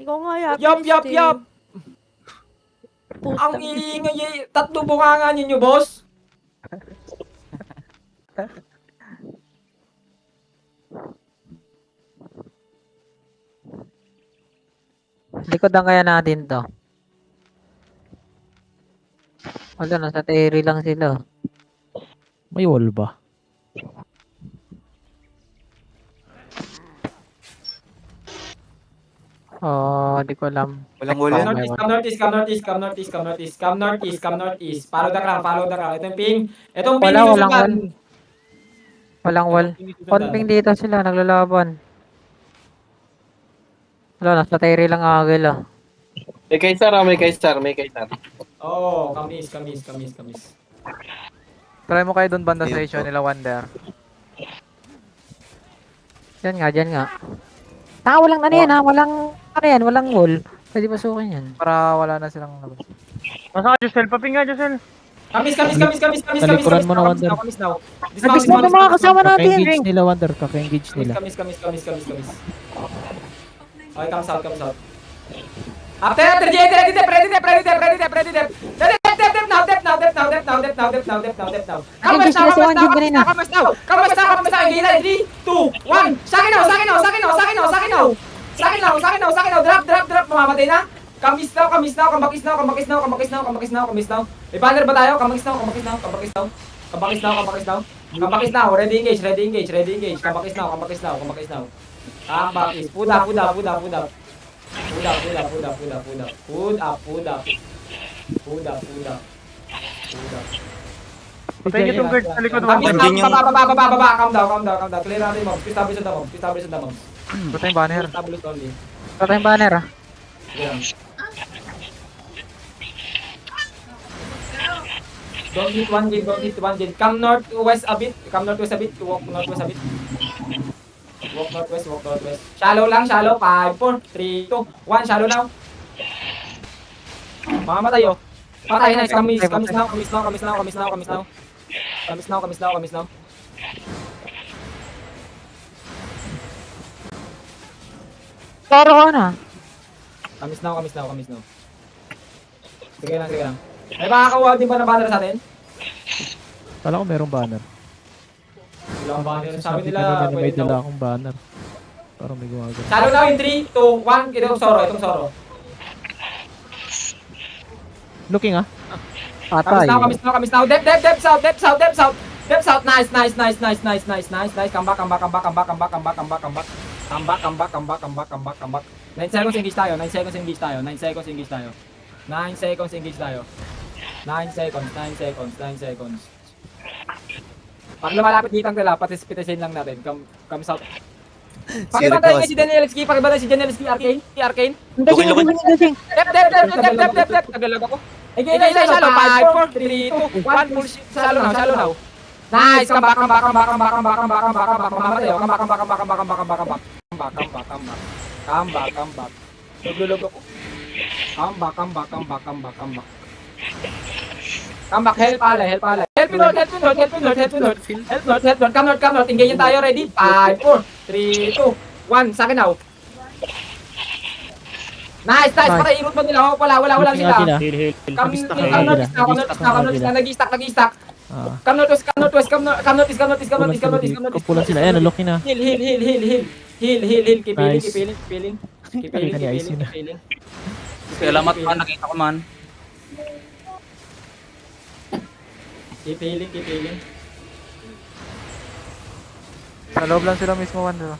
Ikaw nga yata. Yap. Ang iingay, tatlo bunganga ninyo, boss. Likodan kaya natin to. Wala, nasa Terry lang sila. May wall ba? Di ko alam. Walang wall yan. Come northeast. Follow the crown. Ito yung ping. Itong ping Walang susundan. wall. Walang wall. Konping dito sila, naglalaban. Wala, nasa Terry lang agil ah. May kaisar. Oo, kamis. Try mo kayo doon banda sa issue nila Wonder. Diyan nga. Walang ano yan ha, walang wall. Pwede pasukin yan. Para wala na silang labas. Masa ka, Josel? Paping nga, Josel. Kamis. Talikuran mo na, Wonder. Kamis now. Nabis na mga kasama natin. Kaka-engage nila, Wonder. Kaka-engage nila. Kamis. Okay, comes out. After, ready, dep. Now. Kamas now. Gila, 3, 2, 1. Sakin now. Drop. Mamamatay na. Kamis now. Kambakis now. May banner ba tayo? Kambakis now. Ready engage. Kambakis now. Kambakis. Puda. Patay itong guard sa likod mo. Kamis now. Baba. Calm down. Clear natin mobs. Establish the mobs. Basta yung banner. Establish only. Ito tayong banner ah. Yeah. Don't hit one gate. Come northwest a bit. Walk northwest a bit. Walk northwest. Shallow. 5, 4, 3, 2, 1. Shallow now. Mamamatay oh. Patay na. Kamis now. Toro ka na. Kamis now. Sige lang. May makakakuha din ba ng banner sa atin? Kala ko merong banner. Wala akong banner. Sabi Sabi nila, kanina may pwede dala daw. akong banner. Parang may gumagano. Shallow now in 3, 2, 1. Itong Soro. Looking ah. Patay. Kamis now. Dep south. Nice. Come back. 9 seconds engage tayo. 9 seconds engage. Pag lumalapit dito ang tala, participation lang natin. Come south. Pakibatay nga si Danielski. Arcane. Dosing. Dep. Nagalag ako. Again, shallow. 5, 4, 3, 2, 1. Push. Shallow now. Nice. Come back. Mamamatay ako. Come back. Naglulog ako. Come back. Come back. Help ala. Help me Lord. Come north. Engage tayo. Ready? 5, 4, 3, 2, 1. Sa akin now. Nice. Patay. Irot mo nila. Wala sila. Come north. Nag-stack. Come northwest. Kupulan sila. Ayan, looking na. Heal. Keep Nice. healing. Salamat pa, nakita ko man. Keep healing. Sa loob lang sila mismo Wonder.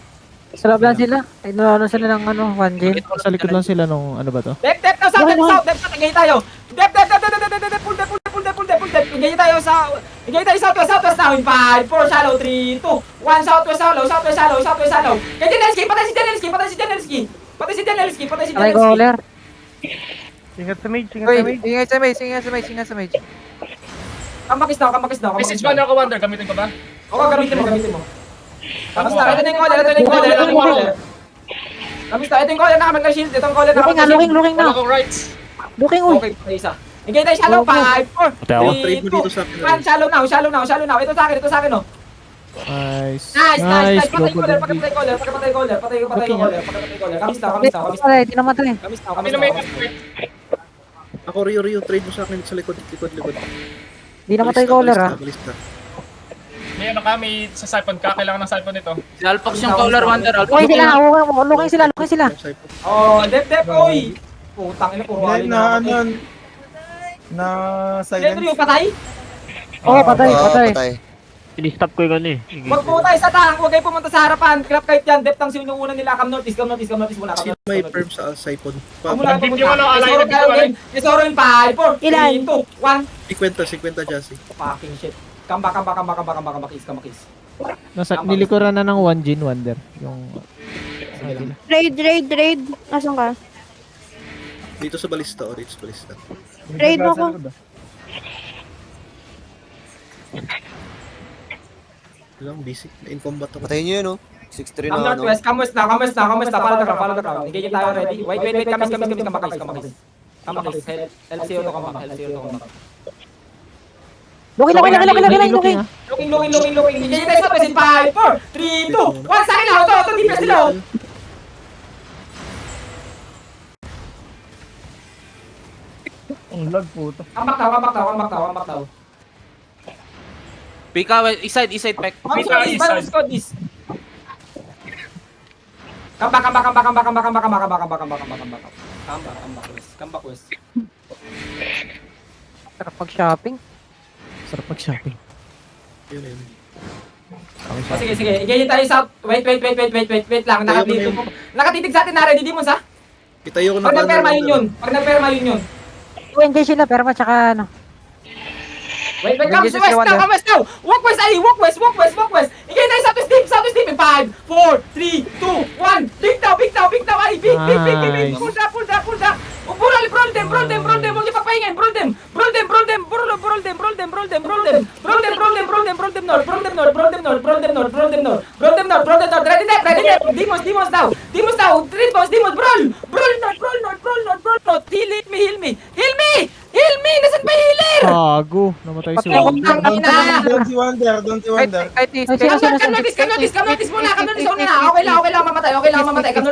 Sa loob lang sila. Ay, nalano sila ng ano, 1 game. Sa likod lang sila nung ano ba to? Dep na south. Engage tayo. Dep. Pull. Engage tayo southwest now. In 5, 4, shallow, 3, 2, 1. Southwest shallow. Patay si Janelski. Patay caller. Ingat sa mage. Ingay sa mage. Kamakis now. Message banner ko, Wonder. Gamitin ko ba? Oo, gamitin mo. Kamis na, ito na yung caller. Kamis na, ito yung caller na mag-shield. Itong caller na Looking na. Wala kong rights. Looking, uy. Okay, isa. Engage tayo shallow. 5, 4, Pati ako. 3, 2, 1. Shallow now. Ito sa akin oh. Nice, Nice. nice, nice. Patay Global caller, MVP. patay caller, patay caller, patay Okay, caller, patay caller. Kamis daw, kamis daw, kamis daw. Patay, di namatay. Kamis daw, Kami kamis na daw. may kamis daw. Ako, Rio, trade mo sa akin sa likod. Di namatay caller ah. Balista. May ano ka, may sa siphon ka, kailangan ng siphon nito. Si Alpax yung caller, Wonder. Alpax Okay sila, looking sila, looking sila. Oh, dep, oy. Putang ina, puro alin na. na Siyempre yung patay. Oo, patay. Ini-stop ko yung ano eh. Wag po tayo sa tank, huwag kayo pumunta sa harapan. Grab kahit yan, depth ang sinuuna nila. Come notice muna. Sino may perm sa Siphon? Huwag mo lang Nag-deep pumunta. yung ano, alay, Isoro nag-deep tayo yung alay. game. Isoro in 5, 4, 3, 2, 1. 50, Jassy. Fucking shit. Come back, kiss. Nasa nilikuran na ng 1 Gin Wonder. Yung Raid. Asan ka? Dito sa balista, dito sa balista. Raid mo ko. Lang, busy. In combat ako. Patayin nyo yun, oh. 6-3 Come na, northwest, come west na. Follow the crowd. Engage tayo ready. Wait, come back. Come back. LCO to come back. Looking. Looking. Engage tayo sa press in 5, 4, 3, 2, 1. Sa akin lang. Ito, defense nila. Ang lag po to. Come back daw. Pika, east side, Pek. Come this. Come back west. Sarap pag-shopping. sarap mag-shopping. Yun. Oh, sige. Engage tayo sa wait lang. Nakatitig sa atin na ready demons ha. Itayo ko na Pag nagperma yun yun. Engage sila, pero tsaka ano. Wait, come Engage west si Wonder. now. Walk west. Engage tayo sa South Steam. 5, 4, 3, 2, 1. Big down. Ay, big. Nice. Pull down. Brawl them. Huwag niyo pagpahingin. Brawl them. Brawl them. North. Ready net. Demons now. Demons. Brawl North. Heal me. Nasaan ba healer? Gago. Namatay si Patay ko. Wonder. Don't si Wonder. Kahit is, Come notice muna. Okay lang mamatay. Come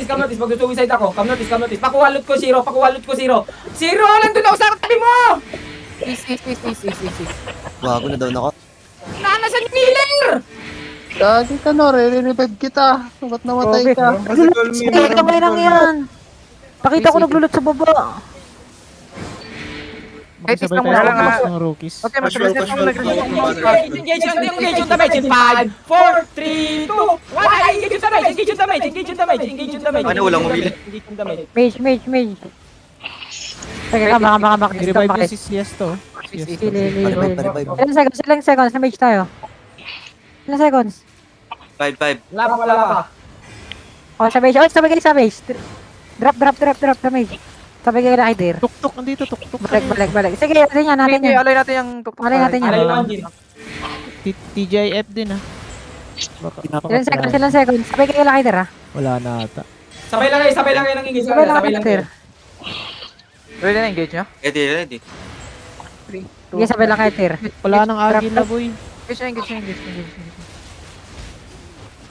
notice. Mag-suicide ako. Come notice. Pakuwalot ko zero. Zero, nandun ako sa tabi mo! is. Bago na daw nako. Nanasan yung healer! Gagi ka no, re-revive kita. Ba't namatay ka? Kamay lang yan. Pakita ko naglulot sa baba. Kahit is Sabay lang tayo muna sa nga. ng rookies. Okay, Casual. Engage yung damage in 5, 4, 3, 2, 1. Engage yung damage. Ano, walang umili? Engage yung damage. Mage. Teka, baka I-revive disturb niya si Siesto. Pare-5. Ilang seconds na mage tayo. Ilang seconds? 5-5. Wala pa. Oh, sa mage. Drop the mage. Sabay kayo na Aider. Tuk-tuk, andito, tuk-tuk. Balik. Sige, natin yan. Alay natin yung tuktok. Alay natin yan. Alay yung engine. TGIF din ah. Baka, Ilang seconds. Sabay kayo na Aider ha. wala na ata. Sabay lang kayo ng engage. Sabay lang Aider. Ready na engage nyo? Ready. Sige, sabay lang Aider. Wala nang agil na boy. Engage.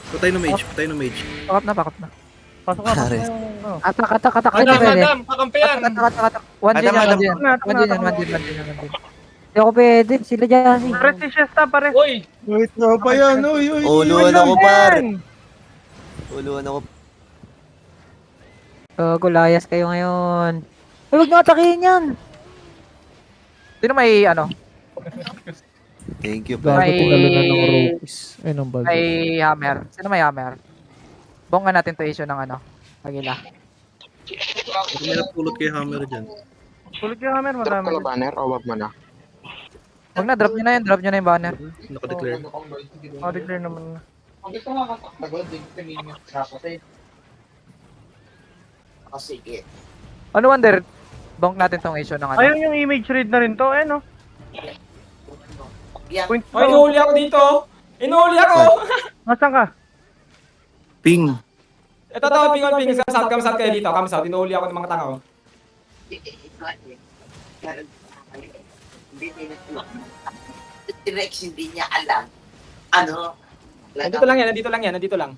Patay na mage. Pakap na. Pasok na. Pare. Atak. Adam, kakampiyan. Katak. One din Adam. yan. Hindi ako pwede. Sila dyan. Pare si Shesta, pare. Uy, Wait, no pa yan. Uy. Uluan ako, par. Uluan ako. Gulayas kayo ngayon. Ay, huwag nyo atakihin yan. Sino may ano? Thank you, Gago, par. tinalo na ng rookies. Ay, ng bago. May hammer. Sino may hammer? Bonga natin to issue ng ano. Agila. May napulot kay Hammer dyan. Pulit yung hammer, madami. Huwag na, drop nyo na yung banner. Naka-declare. Declare naman na. Ano Wonder? Bonk natin tong issue ng ano. Ayun yung image read na rin to, no? Point Oy, inuhuli ako dito. Nasaan ka? Ping. Ito, ping. Come south kayo dito. Come south. Inuhuli ako ng mga tanga ko. Rex hindi niya alam. ano, Nandito lang yan, nandito lang yan, nandito lang.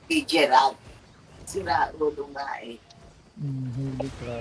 si Gerald. Sira ulo nga eh. Huli ka.